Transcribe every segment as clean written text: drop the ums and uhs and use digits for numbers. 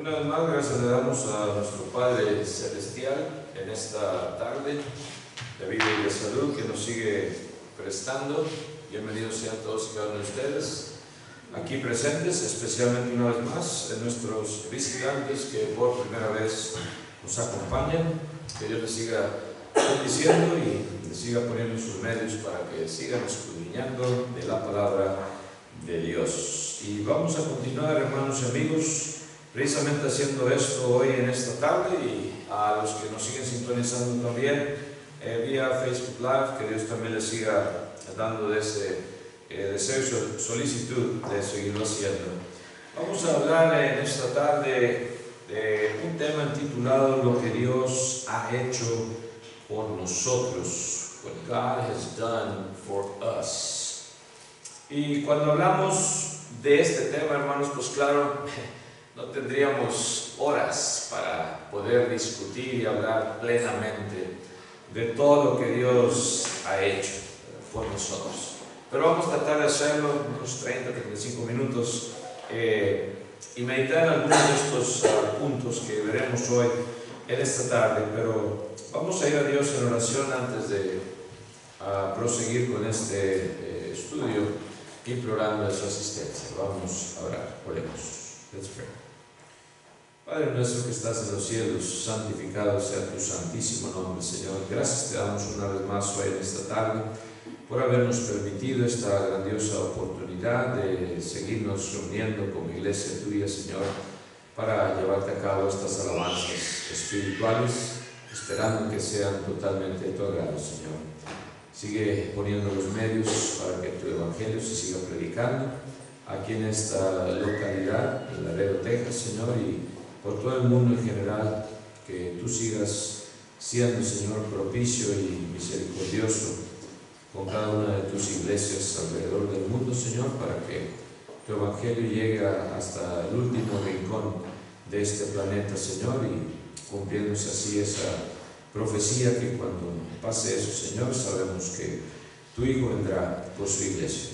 Una vez más, gracias le damos a nuestro Padre Celestial en esta tarde de vida y de salud que nos sigue prestando. Bienvenidos sean todos y cada uno de ustedes aquí presentes, especialmente una vez más en nuestros visitantes que por primera vez nos acompañan. Que Dios les siga bendiciendo y les siga poniendo en sus medios para que sigan escudriñando de la palabra de Dios. Y vamos a continuar, hermanos y amigos, precisamente haciendo esto hoy en esta tarde, y a los que nos siguen sintonizando también vía Facebook Live, que Dios también les siga dando de ese deseo y solicitud de seguirlo haciendo. Vamos a hablar en esta tarde de un tema titulado Lo que Dios ha hecho por nosotros, What God has done for us. Y cuando hablamos de este tema, hermanos, pues claro, no tendríamos horas para poder discutir y hablar plenamente de todo lo que Dios ha hecho por nosotros. Pero vamos a tratar de hacerlo en unos 30-35 minutos y meditar en algunos de estos puntos que veremos hoy en esta tarde. Pero vamos a ir a Dios en oración antes de proseguir con este estudio, implorando su asistencia. Vamos a orar, oremos. Let's pray. Padre nuestro que estás en los cielos, santificado sea tu santísimo nombre, Señor. Gracias te damos una vez más hoy en esta tarde por habernos permitido esta grandiosa oportunidad de seguirnos reuniendo como iglesia tuya, Señor, para llevarte a cabo estas alabanzas espirituales, esperando que sean totalmente de tu agrado, Señor. Sigue poniendo los medios para que tu evangelio se siga predicando aquí en esta localidad, en Laredo, Texas, Señor, y por todo el mundo en general, que tú sigas siendo, Señor, propicio y misericordioso con cada una de tus iglesias alrededor del mundo, Señor, para que tu evangelio llegue hasta el último rincón de este planeta, Señor, y cumpliéndose así esa profecía que cuando pase eso, Señor, sabemos que tu Hijo vendrá por su iglesia.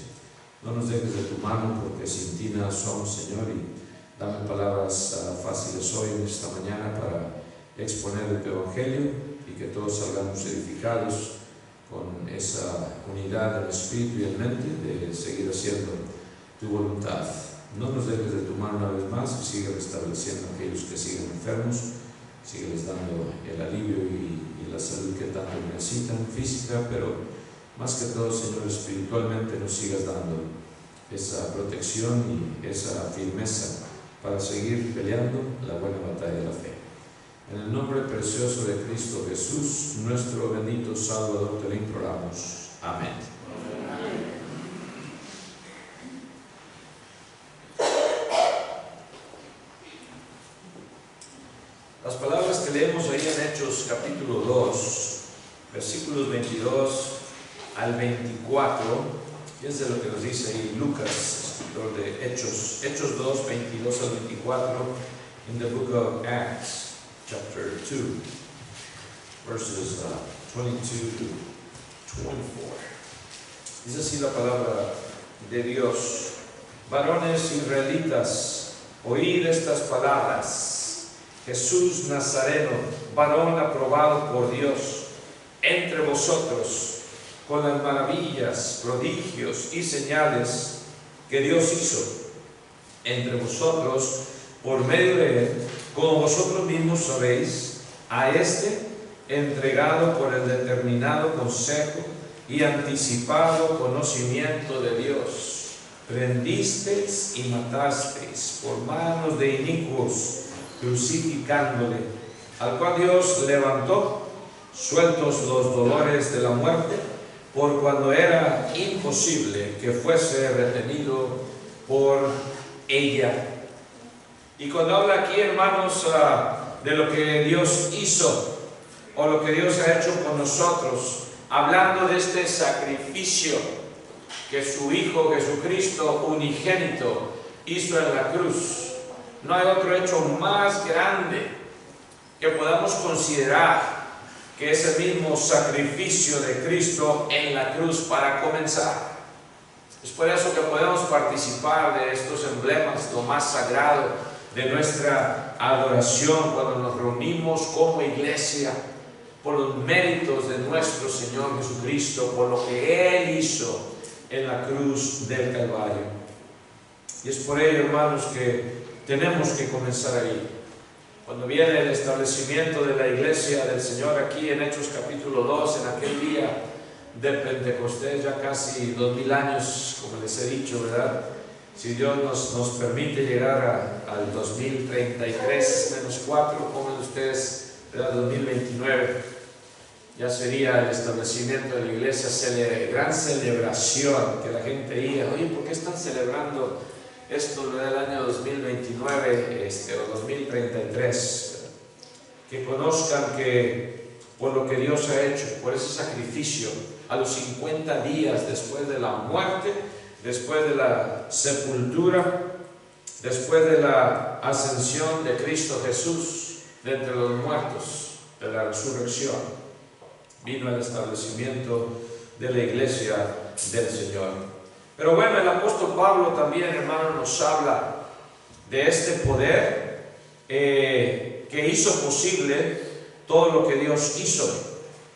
No nos dejes de tu mano, porque sin ti nada somos, Señor, y dame palabras fáciles hoy en esta mañana para exponer de tu evangelio y que todos salgamos edificados con esa unidad en espíritu y en mente de seguir haciendo tu voluntad. No nos dejes de tu mano una vez más, y sigue restableciendo a aquellos que siguen enfermos, sigue les dando el alivio y la salud que tanto necesitan, física, pero más que todo, Señor, espiritualmente nos sigas dando esa protección y esa firmeza para seguir peleando la buena batalla de la fe. En el nombre precioso de Cristo Jesús, nuestro bendito Salvador, te lo imploramos. Amén. Las palabras que leemos ahí en Hechos capítulo 2, versículos 22 al 24, fíjense lo que nos dice ahí Lucas, escritor de Hechos 2, 22 al 24, in the book of Acts, chapter 2, verses 22 to 24. Dice así la palabra de Dios: varones israelitas, oíd estas palabras. Jesús Nazareno, varón aprobado por Dios entre vosotros, con las maravillas, prodigios y señales que Dios hizo entre vosotros por medio de él, como vosotros mismos sabéis, a este entregado por el determinado consejo y anticipado conocimiento de Dios, prendisteis y matasteis por manos de inicuos, crucificándole, al cual Dios levantó, sueltos los dolores de la muerte, por cuando era imposible que fuese retenido por ella. Y cuando habla aquí, hermanos, de lo que Dios hizo o lo que Dios ha hecho por nosotros, hablando de este sacrificio que su Hijo Jesucristo unigénito hizo en la cruz, no hay otro hecho más grande que podamos considerar que ese mismo sacrificio de Cristo en la cruz para comenzar. Es por eso que podemos participar de estos emblemas, lo más sagrado de nuestra adoración cuando nos reunimos como iglesia, por los méritos de nuestro Señor Jesucristo, por lo que Él hizo en la cruz del Calvario. Y es por ello, hermanos, que tenemos que comenzar ahí. Cuando viene el establecimiento de la iglesia del Señor aquí en Hechos capítulo 2, en aquel día de Pentecostés, ya casi 2000 años, como les he dicho, ¿verdad? Si Dios nos permite llegar al 2033 menos 4, pongan ustedes, ¿verdad? 2029, ya sería el establecimiento de la iglesia, gran celebración, que la gente diga, oye, ¿por qué están celebrando esto del año 2029 o 2033? Que conozcan que por lo que Dios ha hecho, por ese sacrificio, a los 50 días después de la muerte, después de la sepultura, después de la ascensión de Cristo Jesús de entre los muertos, de la resurrección, vino el establecimiento de la iglesia del Señor. Pero bueno, el apóstol Pablo también, hermano, nos habla de este poder que hizo posible todo lo que Dios hizo.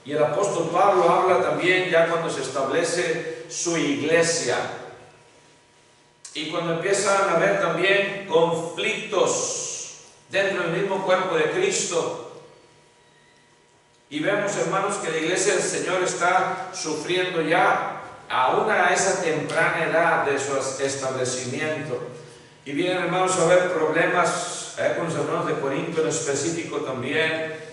Y el apóstol Pablo habla también ya cuando se establece su iglesia y cuando empiezan a haber también conflictos dentro del mismo cuerpo de Cristo. Y vemos, hermanos, que la iglesia del Señor está sufriendo ya, aún a esa temprana edad de su establecimiento. Y vienen, hermanos, a haber problemas con los hermanos de Corinto en específico también.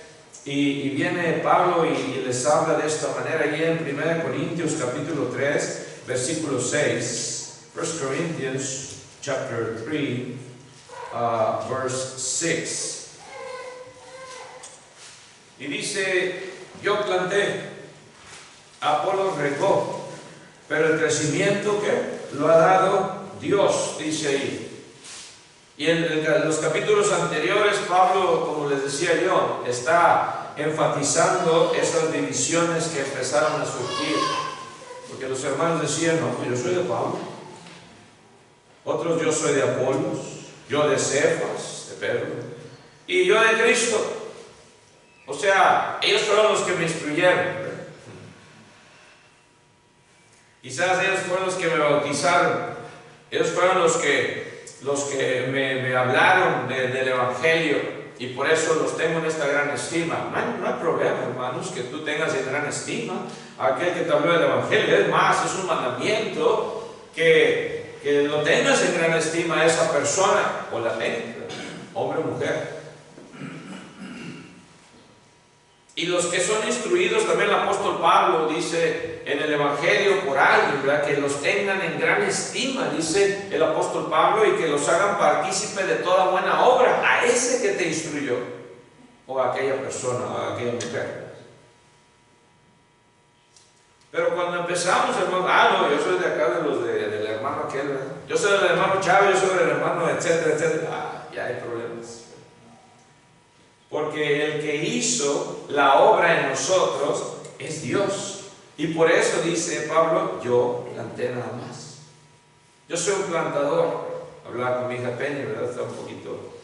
Y viene Pablo y les habla de esta manera allí en 1 Corintios capítulo 3, versículo 6. 1 Corinthians chapter 3, verse 6. Y dice, yo planté, Apolo regó, pero el crecimiento que lo ha dado Dios, dice ahí. Y en los capítulos anteriores, Pablo, como les decía yo, está enfatizando esas divisiones que empezaron a surgir. Porque los hermanos decían, no, pues yo soy de Pablo. Otros, yo soy de Apolos. Yo de Cefas, de Pedro. Y yo de Cristo. O sea, ellos fueron los que me instruyeron. Quizás ellos fueron los que me bautizaron. Ellos fueron los que me hablaron del Evangelio, y por eso los tengo en esta gran estima. No hay problema, hermanos, que tú tengas en gran estima a aquel que te habló del Evangelio. Es más, es un mandamiento que lo tengas en gran estima a esa persona, o la tengas, hombre o mujer. Y los que son instruidos, también el apóstol Pablo dice en el Evangelio por alguien, ¿verdad? Que los tengan en gran estima, dice el apóstol Pablo, y que los hagan partícipe de toda buena obra, a ese que te instruyó, o a aquella persona, o a aquella mujer. Pero cuando empezamos, hermano, no, yo soy de acá, del hermano aquel, ¿verdad? Yo soy del hermano Chávez, yo soy del hermano, etcétera, etcétera. Ya hay problemas. Porque el que hizo la obra en nosotros es Dios. Y por eso dice Pablo, yo planté nada más. Yo soy un plantador. Hablaba con mi hija Peña, ¿verdad? Está un poquito,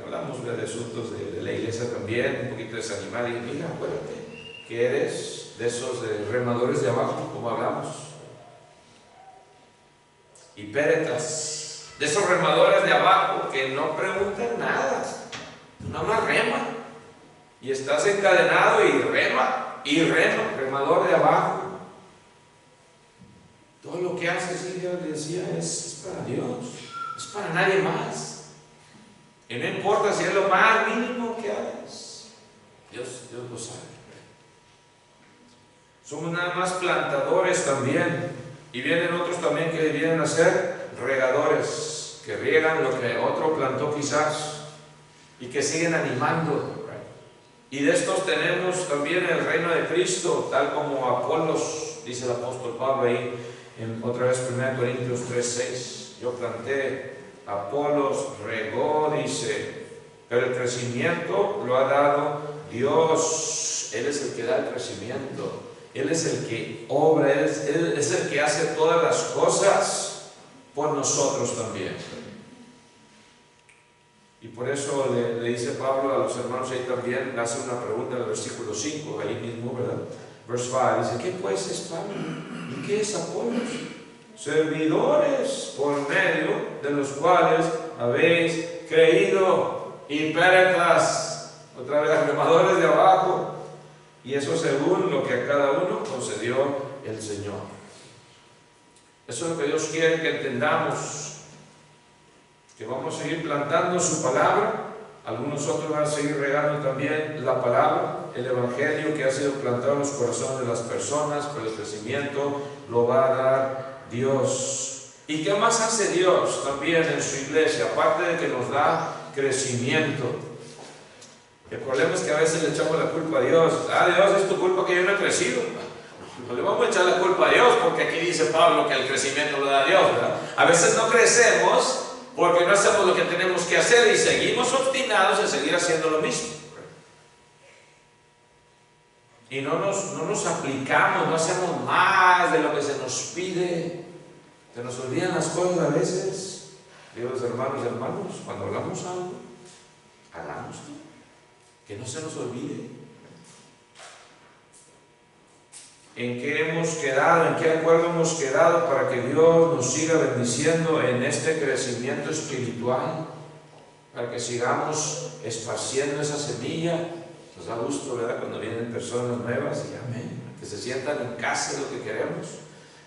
hablamos de asuntos de la iglesia también, un poquito desanimada. Y dije, mira, acuérdate que eres de esos remadores de abajo, como hablamos. Y péretas, de esos remadores de abajo que no preguntan nada. Nada más rema, y estás encadenado y rema, remador de abajo. Todo lo que haces, Dios le decía, es para Dios, es para nadie más. Y no importa si es lo más mínimo que hagas, Dios lo sabe. Somos nada más plantadores también, y vienen otros también que vienen a ser regadores, que riegan lo que otro plantó quizás, y que siguen animando. Y de estos tenemos también el reino de Cristo, tal como Apolos, dice el apóstol Pablo ahí, otra vez 1 Corintios 3:6. Yo planté, Apolos regó, dice, pero el crecimiento lo ha dado Dios. Él es el que da el crecimiento, Él es el que obra, Él es el que hace todas las cosas por nosotros también. Y por eso le dice Pablo a los hermanos ahí también, le hace una pregunta en el versículo 5, ahí mismo, ¿verdad? Verse 5, dice, ¿qué pues es Pablo? ¿Y qué es Apolos? Servidores por medio de los cuales habéis creído, y Periclas, otra vez remadores de abajo, y eso según lo que a cada uno concedió el Señor. Eso es lo que Dios quiere que entendamos, que vamos a seguir plantando su palabra. Algunos otros van a seguir regando también la palabra, el evangelio que ha sido plantado en los corazones de las personas, pero el crecimiento lo va a dar Dios. ¿Y qué más hace Dios también en su iglesia? Aparte de que nos da crecimiento. El problema es que a veces le echamos la culpa a Dios. Dios, es tu culpa que yo no he crecido. No le vamos a echar la culpa a Dios, porque aquí dice Pablo que el crecimiento lo da Dios, ¿verdad? A veces no crecemos porque no hacemos lo que tenemos que hacer y seguimos obstinados en seguir haciendo lo mismo. Y no nos aplicamos, no hacemos más de lo que se nos pide. Se nos olvidan las cosas a veces. Dios, hermanos, cuando hablamos algo, hagámoslo. Que no se nos olvide. ¿En qué hemos quedado? ¿En qué acuerdo hemos quedado para que Dios nos siga bendiciendo en este crecimiento espiritual? Para que sigamos esparciendo esa semilla. Nos da gusto, ¿verdad?, cuando vienen personas nuevas y amén, que se sientan en casa de lo que queremos,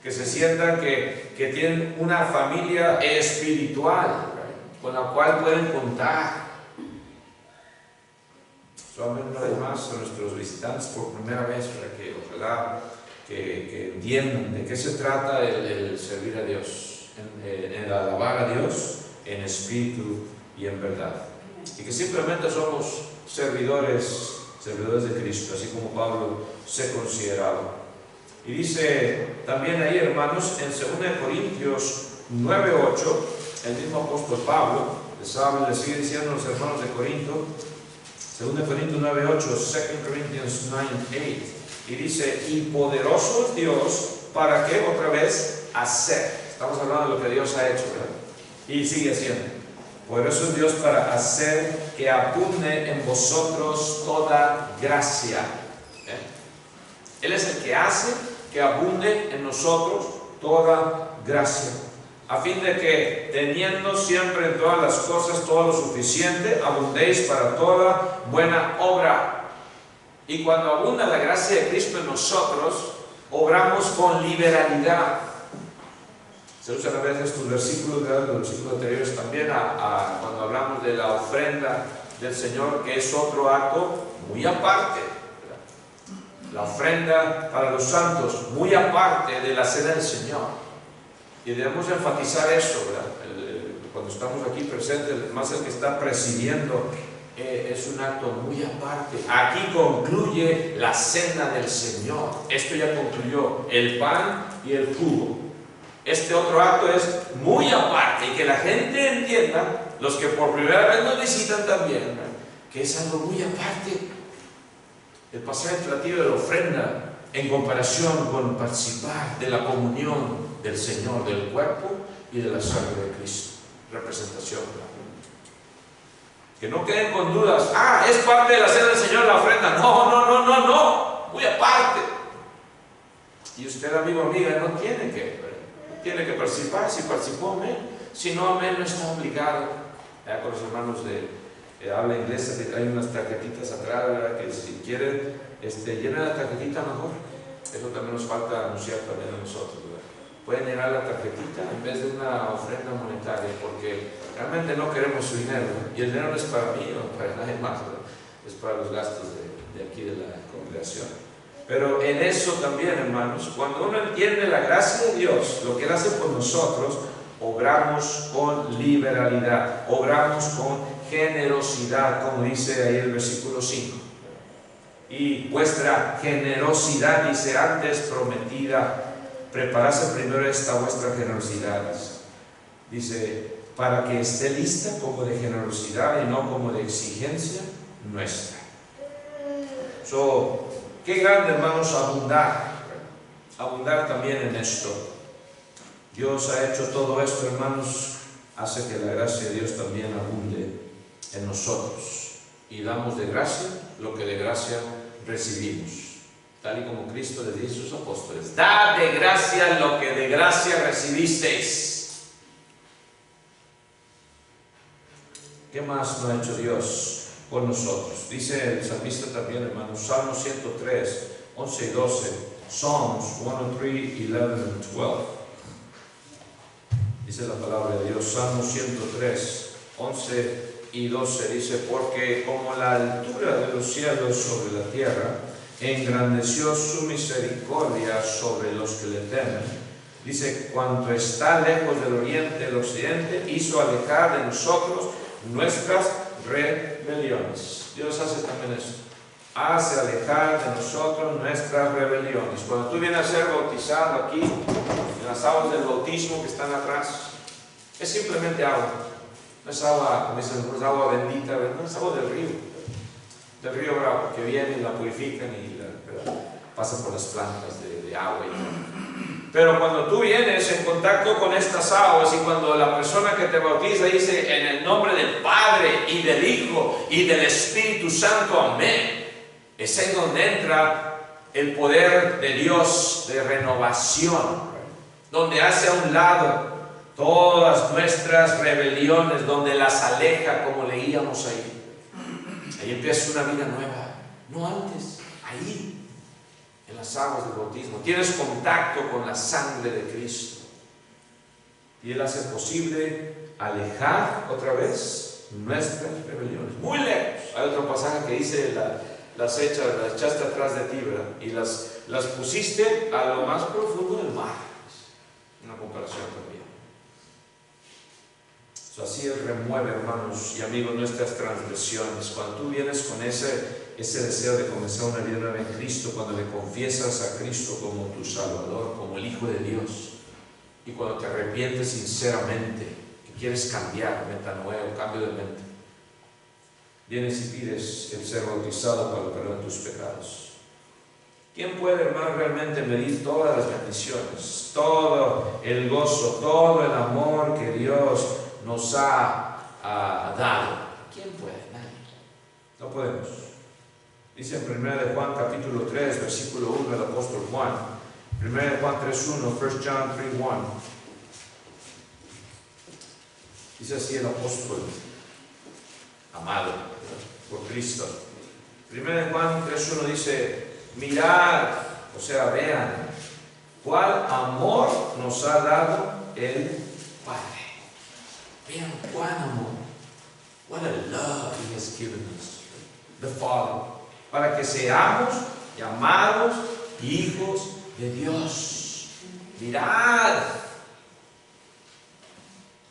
que se sientan que tienen una familia espiritual, ¿verdad?, con la cual pueden contar. Solamente una vez más a nuestros visitantes por primera vez, para que ojalá que entiendan de qué se trata el servir a Dios, en alabar a Dios en espíritu y en verdad, y que simplemente somos servidores de Cristo, así como Pablo se consideraba. Y dice también ahí, hermanos, en 2 Corintios 9:8, el mismo apóstol Pablo le sigue diciendo a los hermanos de Corinto, 2 Corintios 9:8, 2 Corinthians 9:8, y dice, y poderoso es Dios para que otra vez hacer. Estamos hablando de lo que Dios ha hecho, ¿verdad? Y sigue haciendo. Poderoso es Dios para hacer que abunde en vosotros toda gracia. Él es el que hace que abunde en nosotros toda gracia, a fin de que, teniendo siempre en todas las cosas todo lo suficiente, abundéis para toda buena obra. Y cuando abunda la gracia de Cristo en nosotros, obramos con liberalidad. Se usan a veces estos versículos, ¿verdad?, los versículos anteriores también cuando hablamos de la ofrenda del Señor, que es otro acto muy aparte, ¿verdad? La ofrenda para los santos, muy aparte de la cena del Señor. Y debemos enfatizar eso, ¿verdad? Cuando estamos aquí presentes, más el que está presidiendo, es un acto muy aparte. Aquí concluye la cena del Señor. Esto ya concluyó, el pan y el jugo. Este otro acto es muy aparte, y que la gente entienda, los que por primera vez nos visitan también, ¿verdad?, que es algo muy aparte. El pasar el platillo de la ofrenda en comparación con participar de la comunión del Señor, del cuerpo y de la sangre de Cristo. Representación, ¿verdad? Que no queden con dudas. Es parte de la cena del Señor la ofrenda. No, muy aparte. Y usted, amigo, amiga, no tiene que participar. Si participó, amén. Si no, amén, no está obligado. Con los hermanos de habla inglesa, hay unas tarjetitas atrás, ¿verdad?, que si quieren, llenen la tarjetita mejor. Eso también nos falta anunciar también a nosotros, ¿verdad? Pueden llenar la tarjetita en vez de una ofrenda monetaria, porque realmente no queremos su dinero, ¿verdad? Y el dinero no es para mí o para nadie más, ¿verdad? Es para los gastos de aquí de la congregación. Pero en eso también, hermanos, cuando uno entiende la gracia de Dios, lo que Él hace por nosotros, obramos con liberalidad, obramos con generosidad, como dice ahí el versículo 5. Y vuestra generosidad, dice, antes prometida, preparase primero esta vuestra generosidad, dice, para que esté lista como de generosidad y no como de exigencia nuestra. Qué grande, hermanos, abundar también en esto. Dios ha hecho todo esto, hermanos, hace que la gracia de Dios también abunde en nosotros y damos de gracia lo que de gracia recibimos. Tal y como Cristo les dice a sus apóstoles: dad de gracia lo que de gracia recibisteis. ¿Qué más no ha hecho Dios por nosotros? Dice el salmista también, hermanos, Salmo 103, 11 y 12, Psalms 103, 11 and 12. Dice la palabra de Dios, Salmo 103, 11 y 12, dice: porque como la altura de los cielos sobre la tierra, engrandeció su misericordia sobre los que le temen. Dice: cuanto está lejos del oriente el occidente, hizo alejar de nosotros nuestras rebeliones. Dios hace también eso, hace alejar de nosotros nuestras rebeliones. Cuando tú vienes a ser bautizado aquí, en las aguas del bautismo que están atrás, es simplemente agua. No es agua, como dicen, no es agua bendita, no es agua del río Bravo, que viene y la purifican y pasa por las plantas de agua. Pero cuando tú vienes en contacto con estas aguas y cuando la persona que te bautiza dice: en el nombre del Padre y del Hijo y del Espíritu Santo, amén, es ahí donde entra el poder de Dios de renovación, donde hace a un lado todas nuestras rebeliones, donde las aleja, como leíamos ahí. Ahí empieza una vida nueva, no antes, ahí, en las aguas del bautismo. Tienes contacto con la sangre de Cristo y Él hace posible alejar otra vez nuestras rebeliones, muy lejos. Hay otro pasaje que dice: las echaste atrás de ti, ¿verdad? Y las pusiste a lo más profundo del mar. Una comparación también. Así Él remueve, hermanos y amigos, nuestras transgresiones. Cuando tú vienes con ese deseo de comenzar una vida nueva en Cristo, cuando le confiesas a Cristo como tu Salvador, como el Hijo de Dios, y cuando te arrepientes sinceramente, que quieres cambiar, metanoeo, cambio de mente, vienes y pides el ser bautizado para el perdón de tus pecados. ¿Quién puede, hermano, realmente medir todas las bendiciones, todo el gozo, todo el amor que Dios nos ha dado? ¿Quién puede? Nadie. No podemos. Dice en 1 de Juan capítulo 3, versículo 1, el apóstol Juan. 1 de Juan 3:1, 1 John 3:1. Dice así el apóstol amado por Cristo. 1 de Juan 3:1 dice: mirad, o sea, vean, cuál amor nos ha dado el Padre. Vean cuán amor. What a love He has given us, the Father, para que seamos llamados hijos de Dios. Mirad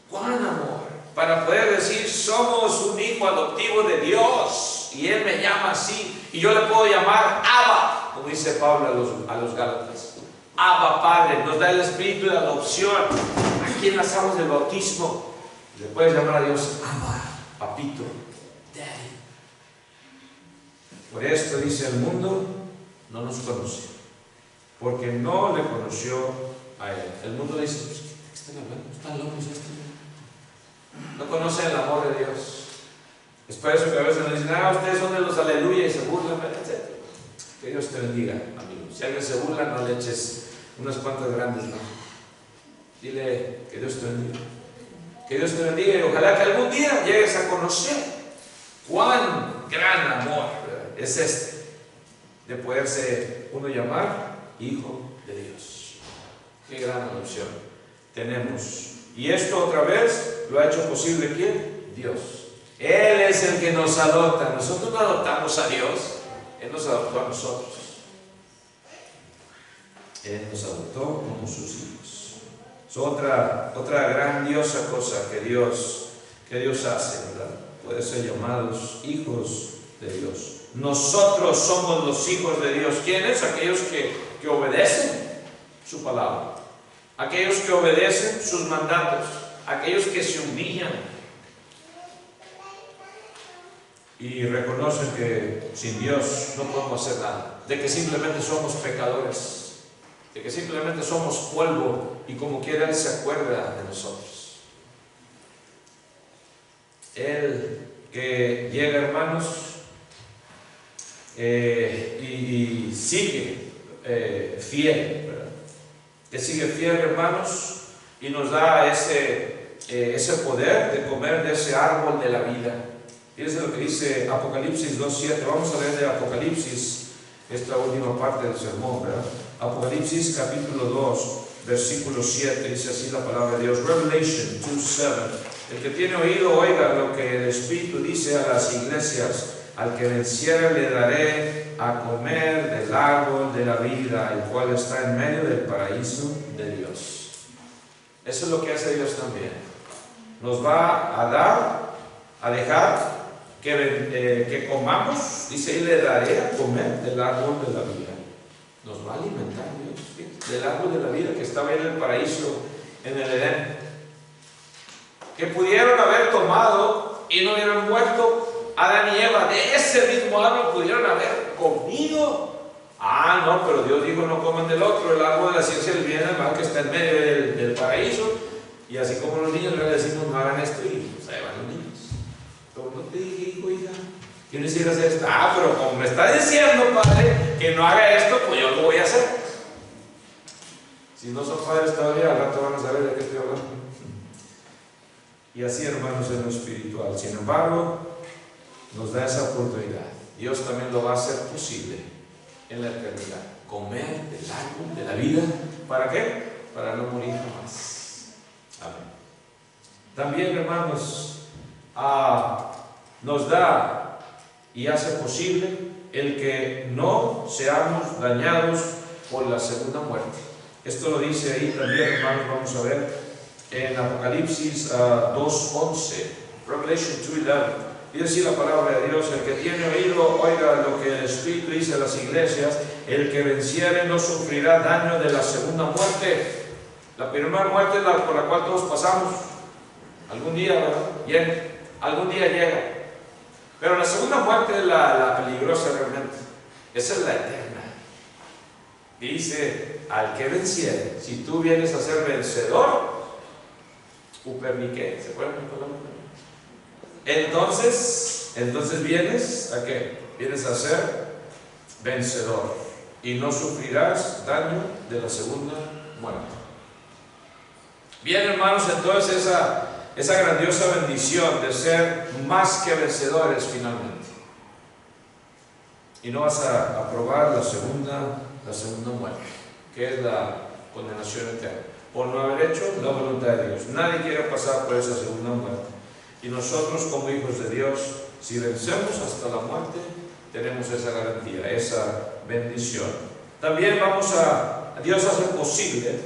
cuán amor, para poder decir: somos un hijo adoptivo de Dios y Él me llama así, y yo le puedo llamar Abba, como dice Pablo a los Gálatas. Abba, Padre. Nos da el espíritu de adopción aquí en las aguas del bautismo. Le puedes llamar a Dios Abba, Papito, Daddy. Por esto dice: el mundo no nos conoce, porque no le conoció a Él. El mundo dice: ¿qué están hablando? ¿Están locos estos? No conocen el amor de Dios. Es por eso que a veces nos dicen: ustedes son de los aleluya, y se burlan, etc. Que Dios te bendiga, amigo. Si alguien se burla, no le eches unas cuantas grandes, no. Dile: que Dios te bendiga. Que Dios te bendiga, y ojalá que algún día llegues a conocer cuán gran amor es este, de poderse uno llamar hijo de Dios. Qué gran adopción tenemos. Y esto otra vez lo ha hecho posible ¿quién? Dios. Él es el que nos adopta. Nosotros no adoptamos a Dios, Él nos adoptó a nosotros. Él nos adoptó como sus hijos. Es otra grandiosa cosa que Dios hace, ¿verdad? Puede ser llamados hijos de Dios. Nosotros somos los hijos de Dios. ¿Quiénes? Aquellos que obedecen su palabra, aquellos que obedecen sus mandatos, aquellos que se humillan y reconocen que sin Dios no podemos hacer nada, de que simplemente somos pecadores, de que simplemente somos polvo, y como quiera Él se acuerda de nosotros. Él que hermanos, y sigue fiel, ¿verdad? Que sigue fiel, hermanos, y nos da ese poder de comer de ese árbol de la vida. Fíjense lo que dice Apocalipsis 2:7. Vamos a leer de Apocalipsis, esta última parte del sermón, ¿verdad? Apocalipsis capítulo 2, versículo 7, dice así la palabra de Dios. Revelation 2:7. El que tiene oído, oiga lo que el Espíritu dice a las iglesias. Al que venciere le daré a comer del árbol de la vida, el cual está en medio del paraíso de Dios. Eso es lo que hace Dios también. Nos va a dar, a dejar que comamos, dice, y le daré a comer del árbol de la vida. Nos va a alimentar Dios, ¿sí? Del árbol de la vida que estaba en el paraíso, en el Edén. Que pudieron haber tomado y no hubieran muerto. Adán y Eva de ese mismo árbol pudieron haber comido. Ah, no, pero Dios dijo no coman del otro, el árbol de la ciencia del bien y del mal que está en medio del paraíso. Y así como los niños le decimos no hagan esto, y pues ahí van los niños. Pero no te dije, hijo, hija, que no hicieras esto. Ah, pero como me está diciendo, padre, que no haga esto, pues yo lo voy a hacer. Si no son padres todavía, al rato van a saber de qué estoy hablando. Y así, hermanos, en lo espiritual. Sin embargo, nos da esa oportunidad. Dios también lo va a hacer posible en la eternidad. Comer del árbol de la vida. ¿Para qué? Para no morir jamás. Amén. También, hermanos, nos da y hace posible el que no seamos dañados por la segunda muerte. Esto lo dice ahí también, hermanos, vamos a ver en Apocalipsis 2:11, Revelation 2:11. Dice así la palabra de Dios: el que tiene oído, oiga lo que el Espíritu dice a las iglesias. El que venciere no sufrirá daño de la segunda muerte. La primera muerte es la por la cual todos pasamos. Algún día, ¿verdad? Algún día llega. Pero la segunda muerte es la peligrosa realmente. Esa es la eterna. Dice, al que venciere, si tú vienes a ser vencedor, uperniqué, ¿se acuerdan? Entonces vienes ¿a qué? Vienes a ser vencedor y no sufrirás daño de la segunda muerte. Bien, hermanos, entonces esa grandiosa bendición de ser más que vencedores finalmente. Y no vas a probar la segunda muerte, que es la condenación eterna, por no haber hecho la voluntad de Dios. Nadie quiere pasar por esa segunda muerte. Y nosotros, como hijos de Dios, si vencemos hasta la muerte, tenemos esa garantía, esa bendición. También Dios hace posible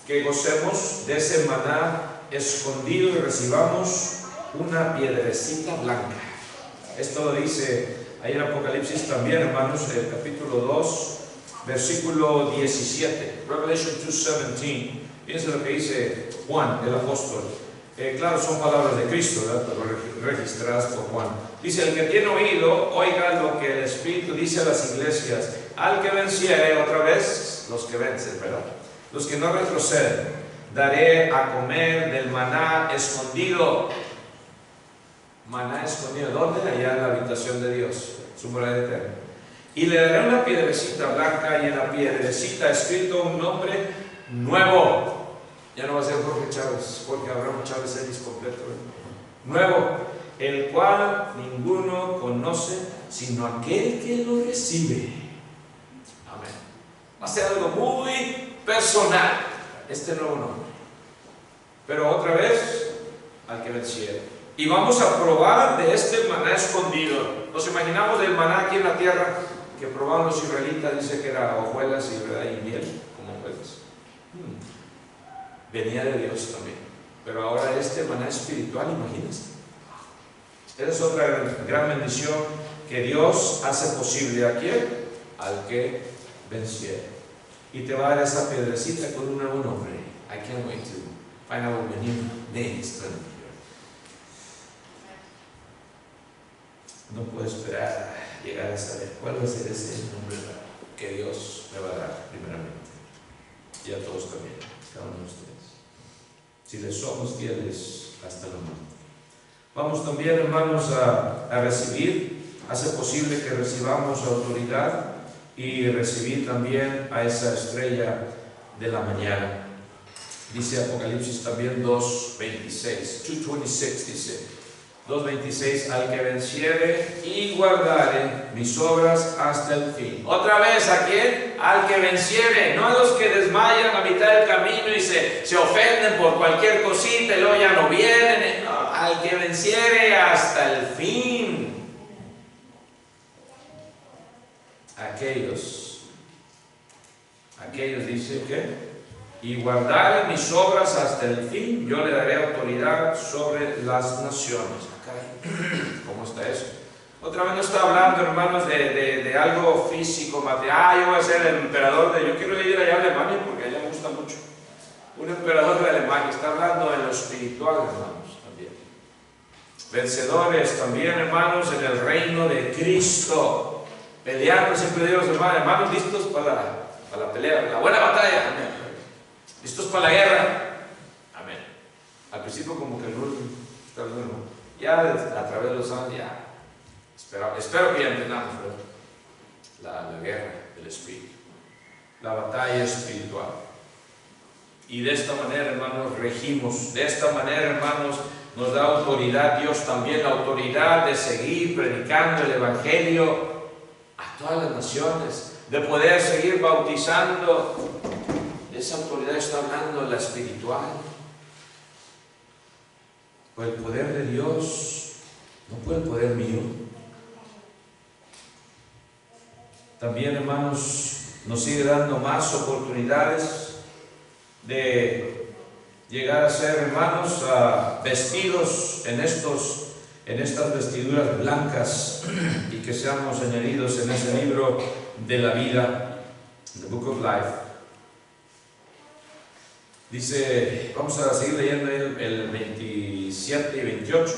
que gocemos de ese maná escondido y recibamos una piedrecita blanca. Esto lo dice ahí en Apocalipsis también, hermanos, el capítulo 2, versículo 17, Revelation 2:17. Fíjense lo que dice Juan, el apóstol. Claro, son palabras de Cristo, ¿verdad? Pero registradas por Juan. Dice, el que tiene oído, oiga lo que el Espíritu dice a las iglesias. Al que venciere, otra vez, los que vencen, ¿verdad? Los que no retroceden, daré a comer del maná escondido. Maná escondido, ¿dónde? Allá en la habitación de Dios, su morada eterna. Y le daré una piedrecita blanca, y en la piedrecita escrito un nombre nuevo. Ya no va a ser Jorge Chávez, porque Abraham Chávez es completo, ¿verdad? Nuevo, el cual ninguno conoce sino aquel que lo recibe. Amén. Va a ser algo muy personal, este nuevo nombre. Pero otra vez, al que venciere. Y vamos a probar de este maná escondido. Nos imaginamos del maná aquí en la tierra que probaban los israelitas, dice que era hojuelas y miel, como hojuelas. Venía de Dios también. Pero ahora este maná espiritual, imagínense. Esa es otra gran bendición que Dios hace posible. ¿A quién? Al que venciere. Y te va a dar esa piedrecita con un nuevo nombre. I can't wait to find out what the new name is going to be. No puedo esperar a llegar a saber cuál va a ser ese nombre que Dios me va a dar primeramente. Y a todos también, cada uno de ustedes. Si les somos fieles hasta la muerte. Vamos también, hermanos, a recibir, hace posible que recibamos autoridad y recibir también a esa estrella de la mañana. Dice Apocalipsis también 2:26, 2:26 dice, 2:26, al que venciere y guardare mis obras hasta el fin. Otra vez, ¿a quién? Al que venciere, no a los que desmayan a mitad del camino y se ofenden por cualquier cosita y luego ya no vienen, no, al que venciere hasta el fin. Aquellos dice que y guardare mis obras hasta el fin, yo le daré autoridad sobre las naciones. ¿Cómo está eso? Otra vez no está hablando, hermanos, de algo físico, material. Yo voy a ser el emperador yo quiero ir allá a Alemania porque allá me gusta mucho. Un emperador de Alemania. Está hablando de lo espiritual, hermanos, también. Vencedores también, hermanos, en el reino de Cristo. Peleando, siempre digo, hermanos, listos para la pelea, la buena batalla. Amén. ¿Listos para la guerra? Amén. Al principio como que el está bueno. Ya a través de los años ya espero que ya entendamos la guerra del Espíritu, la batalla espiritual. Y de esta manera, hermanos, regimos. De esta manera, hermanos, nos da autoridad Dios también, la autoridad de seguir predicando el Evangelio a todas las naciones, de poder seguir bautizando. Esa autoridad está hablando la espiritual. Por el poder de Dios, no por el poder mío. También, hermanos, nos sigue dando más oportunidades de llegar a ser, hermanos, vestidos en estas vestiduras blancas y que seamos añadidos en ese libro de la vida, The Book of Life. Dice, vamos a seguir leyendo el 27 y 28.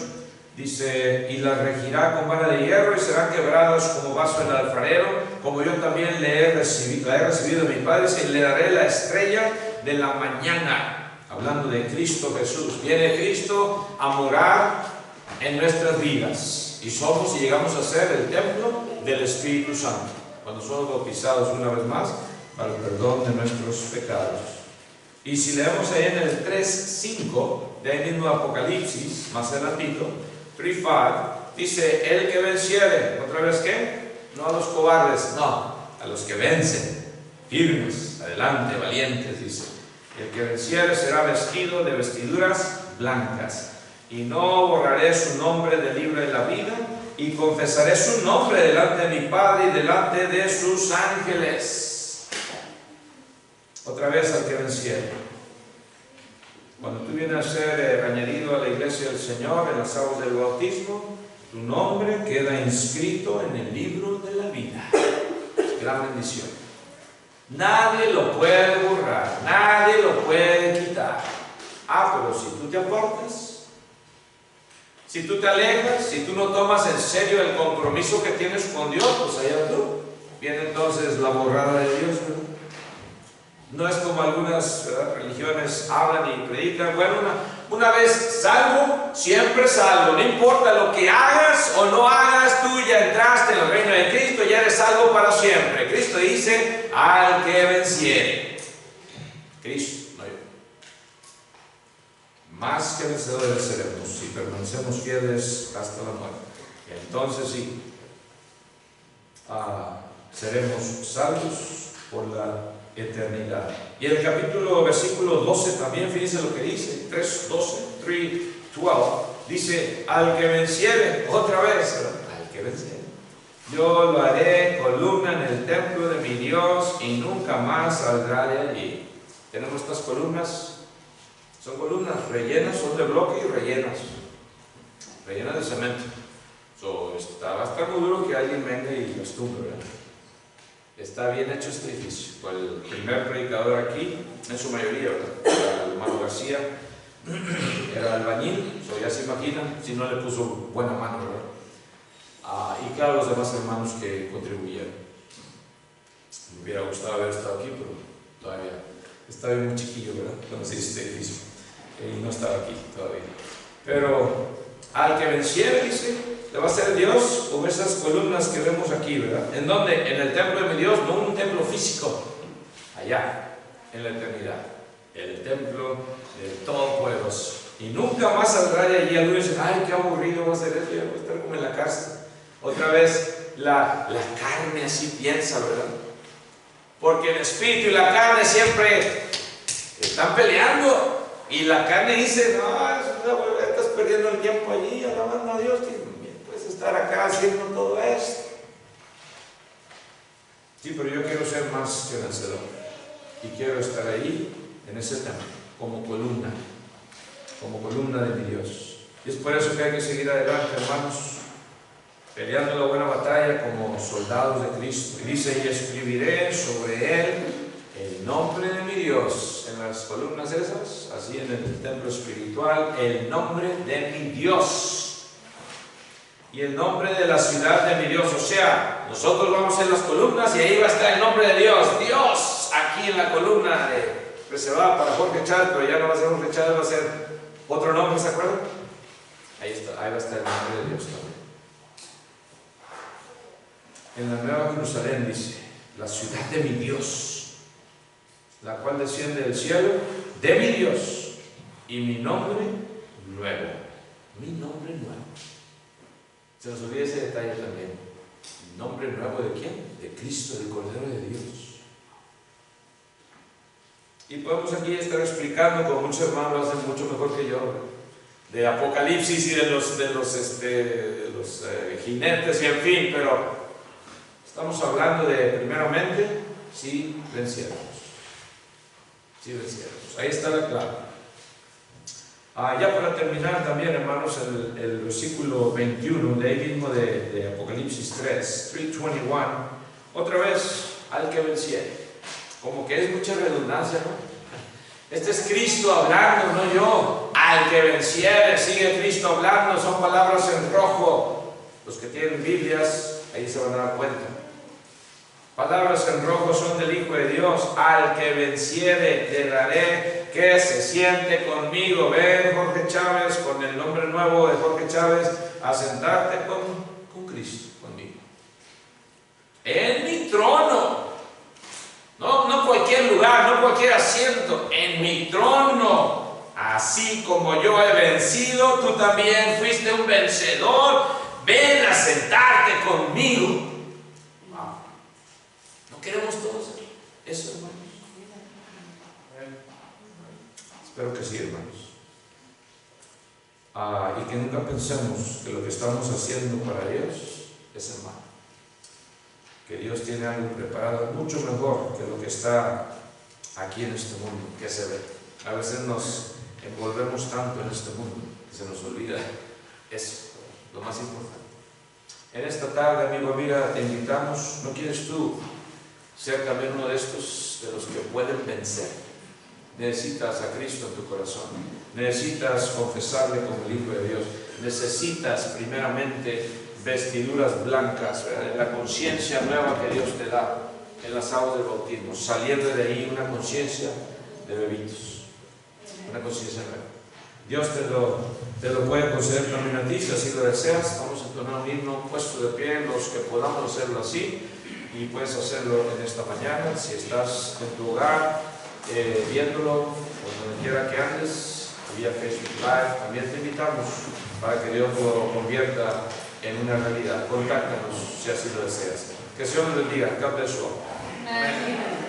Dice, y las regirá con vara de hierro y serán quebradas como vaso del alfarero, como yo también la he recibido de mi Padre, y le daré la estrella de la mañana. Hablando de Cristo Jesús. Viene Cristo a morar en nuestras vidas y somos y llegamos a ser el templo del Espíritu Santo cuando somos bautizados una vez más para el perdón de nuestros pecados. Y si leemos ahí en el 3:5 de ahí mismo Apocalipsis, más adelantito, 3:5, dice, el que venciere, ¿otra vez qué? No a los cobardes, no, a los que vencen, firmes, adelante, valientes, dice. El que venciere será vestido de vestiduras blancas, y no borraré su nombre del libro de la vida, y confesaré su nombre delante de mi Padre y delante de sus ángeles. Otra vez al que venciere. Cuando tú vienes a ser añadido a la iglesia del Señor en las aguas del bautismo, tu nombre queda inscrito en el libro de la vida. Gran bendición. Nadie lo puede borrar, nadie lo puede quitar. Pero si tú te apartas, si tú te alejas, si tú no tomas en serio el compromiso que tienes con Dios, pues allá tú. Viene entonces la borrada de Dios, ¿verdad? No es como algunas religiones hablan y predican. Bueno, una vez salvo, siempre salvo. No importa lo que hagas o no hagas, tú ya entraste en el reino de Cristo, ya eres salvo para siempre. Cristo dice, al que venciere. Cristo, no yo. Más que vencedores seremos si permanecemos fieles hasta la muerte. Entonces sí, seremos salvos por la eternidad. Y el versículo 12 también, fíjense lo que dice, 3:12, dice, al que venciere, otra vez, al que venciere, yo lo haré columna en el templo de mi Dios y nunca más saldrá de allí. Tenemos estas columnas, son columnas rellenas, son de bloque y rellenas de cemento. Va a estar muy duro que alguien venga y lo estumbre, ¿verdad? Está bien hecho este edificio. El primer predicador aquí, en su mayoría, ¿verdad? El hermano García, era albañil, ya se imaginan, si no le puso buena mano, ¿verdad? Y claro, los demás hermanos que contribuyeron. Me hubiera gustado haber estado aquí, pero todavía estaba muy chiquillo, ¿verdad? Cuando se hizo este edificio. Y no estaba aquí todavía. Pero Al que venciere, dice, le va a ser Dios con esas columnas que vemos aquí, ¿verdad? ¿En dónde? En el templo de mi Dios, no un templo físico, allá, en la eternidad. El templo del Todopoderoso. Y nunca más saldrá de allí alguno y dice, ay, qué aburrido va a ser esto, ya voy a estar como en la cárcel. Otra vez, la carne así piensa, ¿verdad? Porque el espíritu y la carne siempre están peleando. Y la carne dice, no, estás perdiendo el tiempo allí, alabando a Dios, que puedes estar acá haciendo todo esto. Sí, pero yo quiero ser más que vencedor. Y quiero estar ahí, en ese templo, como columna de mi Dios. Y es por eso que hay que seguir adelante, hermanos, peleando la buena batalla como soldados de Cristo. Y dice, y escribiré sobre él el nombre de mi Dios, en las columnas esas, así en el templo espiritual, el nombre de mi Dios y el nombre de la ciudad de mi Dios. O sea, nosotros vamos en las columnas y ahí va a estar el nombre de Dios. Dios, aquí en la columna reservada para Jorge Chávez, pero ya no va a ser Jorge Chávez, va a ser otro nombre, ¿se acuerdan? Ahí está, ahí va a estar el nombre de Dios también. En la Nueva Jerusalén dice, la ciudad de mi Dios, la cual desciende del cielo, de mi Dios, y mi nombre nuevo. Mi nombre nuevo. Se nos olvida ese detalle también. ¿Nombre nuevo de quién? De Cristo, del Cordero de Dios. Y podemos aquí estar explicando, como muchos hermanos lo hacen mucho mejor que yo, de Apocalipsis y de los jinetes y en fin, pero estamos hablando de, primeramente, si venciéramos. Si venciéramos. Ahí está la clave. Ya para terminar también, hermanos, el versículo 21, de ahí mismo de Apocalipsis 3:21, otra vez, al que venciere. Como que es mucha redundancia, ¿no? Este es Cristo hablando, no yo. Al que venciere, sigue Cristo hablando, son palabras en rojo. Los que tienen Biblias, ahí se van a dar cuenta. Palabras en rojo son del Hijo de Dios. Al que venciere, le daré que se siente conmigo. Ven, Jorge Chávez, con el nombre nuevo de Jorge Chávez, a sentarte con Cristo, conmigo. En mi trono. No cualquier lugar, no cualquier asiento, en mi trono. Así como yo he vencido, tú también fuiste un vencedor. Ven a sentarte conmigo. Wow. ¿No queremos todos eso, hermanos? Espero que sí, hermanos. Y que nunca pensemos que lo que estamos haciendo para Dios es en vano. Que Dios tiene algo preparado mucho mejor que lo que está aquí en este mundo, que se ve. A veces nos envolvemos tanto en este mundo que se nos olvida eso, lo más importante. En esta tarde, amigo, amiga, te invitamos. ¿No quieres tú ser también uno de estos, de los que pueden vencer? Necesitas a Cristo en tu corazón, necesitas confesarle como el Hijo de Dios, necesitas primeramente vestiduras blancas, ¿verdad? La conciencia nueva que Dios te da en las aguas del bautismo, saliendo de ahí una conciencia de bebitos, una conciencia nueva. Dios te lo puede conceder también a ti, si así lo deseas. Vamos a entonar un himno puesto de pie, los que podamos hacerlo así, y puedes hacerlo en esta mañana, si estás en tu hogar, viéndolo, o donde quiera que andes, vía Facebook Live. También te invitamos para que Dios lo convierta en una realidad. Contáctanos si así lo deseas. Que el Señor nos bendiga. God bless you all.